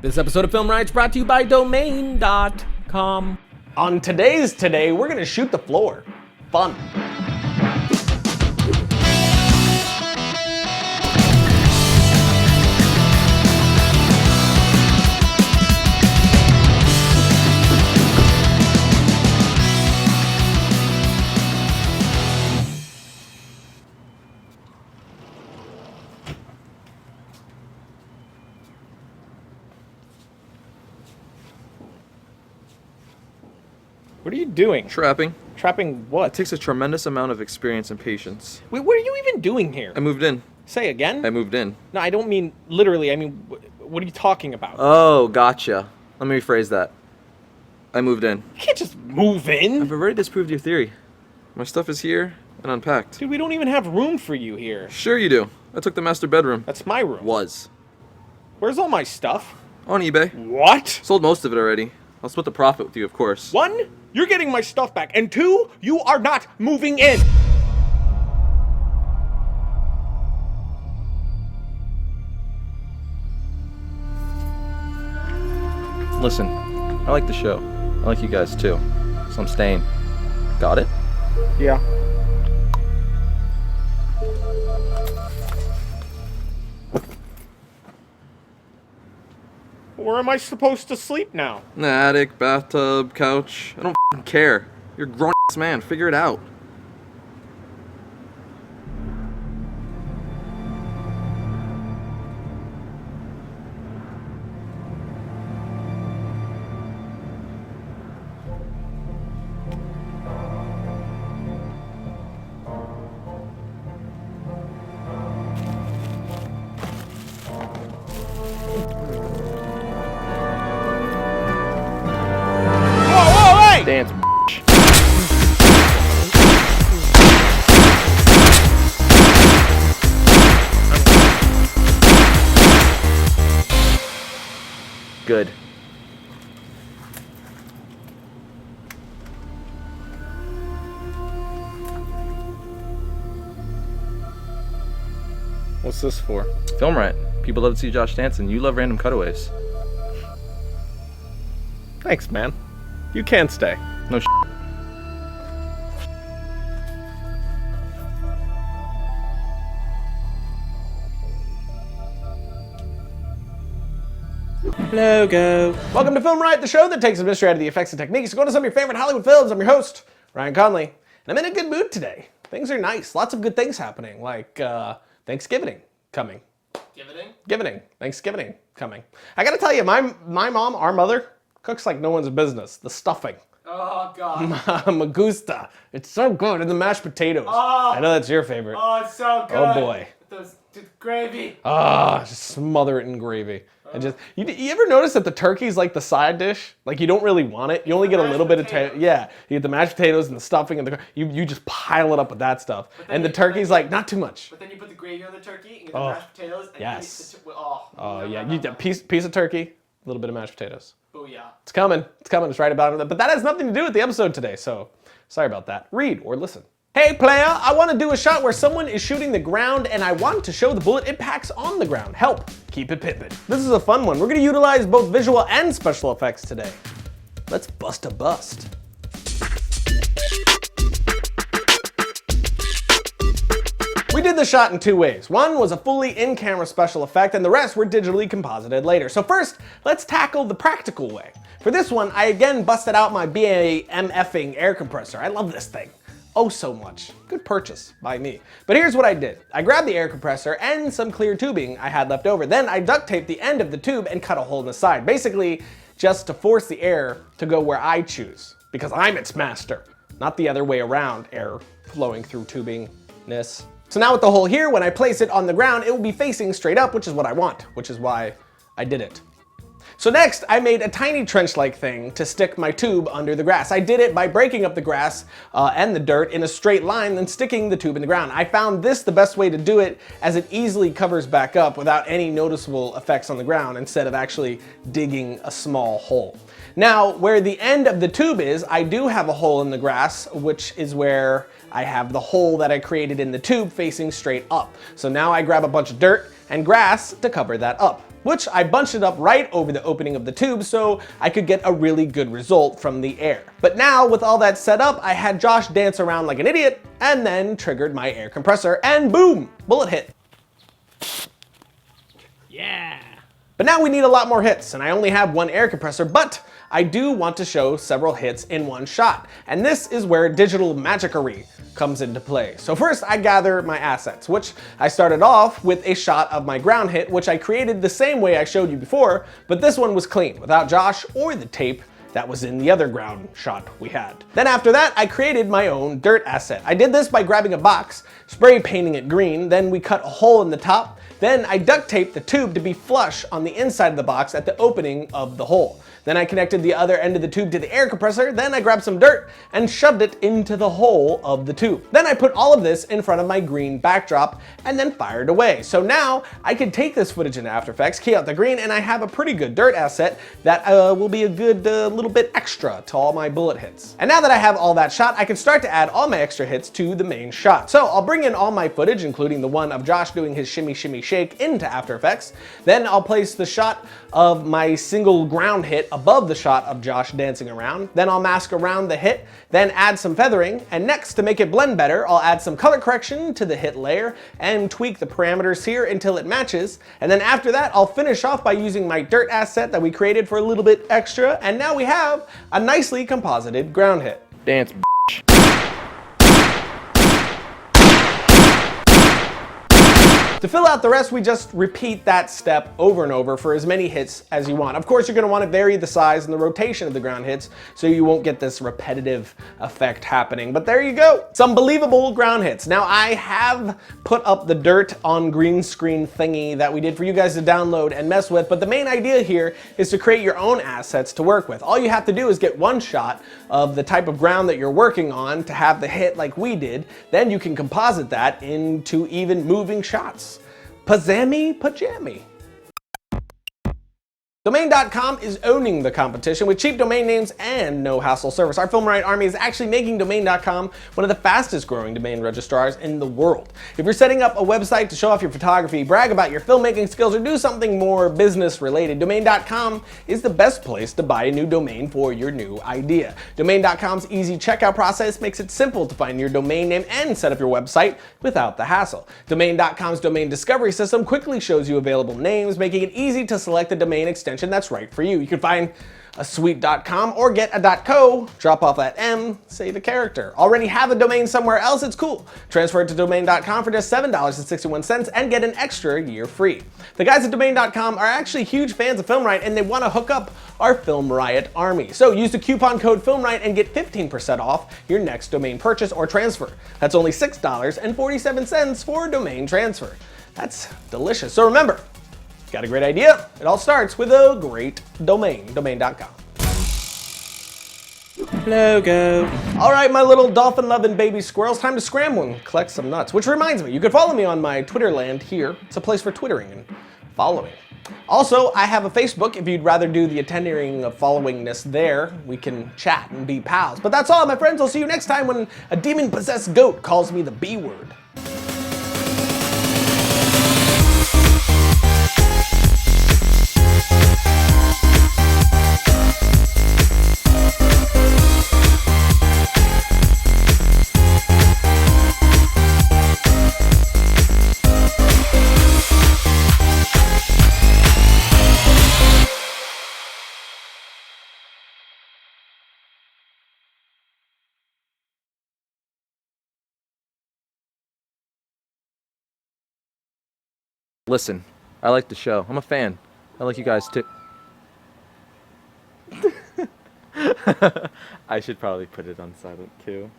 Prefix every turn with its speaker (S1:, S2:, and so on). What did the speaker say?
S1: This episode of Film Riot's brought to you by Domain.com. On today's Today, we're gonna shoot the floor. Fun. What are you doing?
S2: Trapping.
S1: Trapping what?
S2: It takes a tremendous amount of experience and patience.
S1: Wait, what are you even doing here?
S2: I moved in.
S1: Say again?
S2: I moved in.
S1: No, I don't mean literally. I mean, what are you talking about?
S2: Oh, gotcha. Let me rephrase that. I moved in.
S1: You can't just move in.
S2: I've already disproved your theory. My stuff is here and unpacked.
S1: Dude, we don't even have room for you here.
S2: Sure you do. I took the master bedroom.
S1: That's my room.
S2: Was.
S1: Where's all my stuff?
S2: On eBay.
S1: What?
S2: Sold most of it already. I'll split the profit with you, of course.
S1: 1, you're getting my stuff back. And 2, you are not moving in.
S2: Listen, I like the show. I like you guys too. So I'm staying. Got it?
S1: Yeah. Where am I supposed to sleep now?
S2: In the attic, bathtub, couch. I don't f***ing care. You're a grown-ass man. Figure it out. Dance, bitch. Good.
S1: What's this for?
S2: Film Riot. People love to see Josh dancing. You love random cutaways.
S1: Thanks, man. You can stay.
S2: No sh**.
S1: Logo. Welcome to Film Riot, the show that takes the mystery out of the effects and techniques. Go to some of your favorite Hollywood films. I'm your host, Ryan Conley, and I'm in a good mood today. Things are nice. Lots of good things happening, like Thanksgiving coming. Thanksgiving coming. I gotta tell you, my mom, our mother, cooks like no one's business. The stuffing.
S3: Oh, God.
S1: Me gusta. It's so good. And the mashed potatoes.
S3: Oh.
S1: I know that's your favorite.
S3: Oh, it's so good.
S1: Oh, boy.
S3: With gravy.
S1: Just smother it in gravy. And just you ever notice that the turkey's like the side dish? Like you don't really want it. You only get a little bit of yeah. You get the mashed potatoes and the stuffing and you just pile it up with that stuff. And the turkey's like not too much.
S3: But then you put the gravy on the turkey and get the mashed potatoes. And
S1: yes.
S3: You eat
S1: Yeah. You piece of turkey, a little bit of mashed potatoes.
S3: Oh yeah.
S1: It's coming. It's right about it. But that has nothing to do with the episode today, so sorry about that. Read or listen. Hey player, I want to do a shot where someone is shooting the ground and I want to show the bullet impacts on the ground. Help. Keep it pimpin'. This is a fun one. We're going to utilize both visual and special effects today. Let's bust a bust. We did the shot in 2 ways. One was a fully in-camera special effect and the rest were digitally composited later. So first, let's tackle the practical way. For this one, I again busted out my BAMFing air compressor. I love this thing. Oh so much. Good purchase by me. But here's what I did. I grabbed the air compressor and some clear tubing I had left over. Then I duct taped the end of the tube and cut a hole in the side. Basically, just to force the air to go where I choose. Because I'm its master. Not the other way around, air flowing through tubingness. So now with the hole here, when I place it on the ground, it will be facing straight up, which is what I want, which is why I did it. So next, I made a tiny trench-like thing to stick my tube under the grass. I did it by breaking up the grass and the dirt in a straight line, then sticking the tube in the ground. I found this the best way to do it, as it easily covers back up without any noticeable effects on the ground, instead of actually digging a small hole. Now, where the end of the tube is, I do have a hole in the grass, which is where I have the hole that I created in the tube facing straight up. So now I grab a bunch of dirt and grass to cover that up, which I bunched it up right over the opening of the tube so I could get a really good result from the air. But now with all that set up, I had Josh dance around like an idiot and then triggered my air compressor and boom, bullet hit.
S3: Yeah.
S1: But now we need a lot more hits, and I only have one air compressor, but I do want to show several hits in one shot. And this is where digital magicery comes into play. So first I gather my assets, which I started off with a shot of my ground hit, which I created the same way I showed you before, but this one was clean, without Josh or the tape that was in the other ground shot we had. Then after that, I created my own dirt asset. I did this by grabbing a box, spray painting it green, then we cut a hole in the top, then I duct taped the tube to be flush on the inside of the box at the opening of the hole. Then I connected the other end of the tube to the air compressor, then I grabbed some dirt and shoved it into the hole of the tube. Then I put all of this in front of my green backdrop and then fired away. So now I can take this footage into After Effects, key out the green, and I have a pretty good dirt asset that will be a good little bit extra to all my bullet hits. And now that I have all that shot, I can start to add all my extra hits to the main shot. So I'll bring in all my footage, including the one of Josh doing his shimmy shimmy shake, into After Effects. Then I'll place the shot of my single ground hit above the shot of Josh dancing around. Then I'll mask around the hit, then add some feathering, and next, to make it blend better, I'll add some color correction to the hit layer and tweak the parameters here until it matches. And then after that, I'll finish off by using my dirt asset that we created for a little bit extra, and now we have a nicely composited ground hit.
S2: Dance,
S1: To fill out the rest, we just repeat that step over and over for as many hits as you want. Of course, you're going to want to vary the size and the rotation of the ground hits so you won't get this repetitive effect happening. But there you go. Some believable ground hits. Now, I have put up the dirt on green screen thingy that we did for you guys to download and mess with, but the main idea here is to create your own assets to work with. All you have to do is get one shot of the type of ground that you're working on to have the hit like we did. Then you can composite that into even moving shots. Pajammy pajammy. Domain.com is owning the competition with cheap domain names and no hassle service. Our Film Riot Army is actually making Domain.com one of the fastest growing domain registrars in the world. If you're setting up a website to show off your photography, brag about your filmmaking skills, or do something more business related, Domain.com is the best place to buy a new domain for your new idea. Domain.com's easy checkout process makes it simple to find your domain name and set up your website without the hassle. Domain.com's domain discovery system quickly shows you available names, making it easy to select the domain extension that's right for you. You can find a sweet.com or get a .co, drop off that M, save a character. Already have a domain somewhere else? It's cool. Transfer it to domain.com for just $7.61 and get an extra year free. The guys at domain.com are actually huge fans of Film Riot and they want to hook up our Film Riot Army. So use the coupon code FilmRiot and get 15% off your next domain purchase or transfer. That's only $6.47 for domain transfer. That's delicious. So remember, got a great idea? It all starts with a great domain, domain.com.
S2: logo.
S1: All right, my little dolphin-loving baby squirrels, time to scramble and collect some nuts. Which reminds me, you can follow me on my Twitter land here. It's a place for twittering and following. Also, I have a Facebook. If you'd rather do the attending of followingness there, we can chat and be pals. But that's all, my friends. I'll see you next time when a demon-possessed goat calls me the B word.
S2: Listen, I like the show. I'm a fan. I like you guys too. I should probably put it on silent too.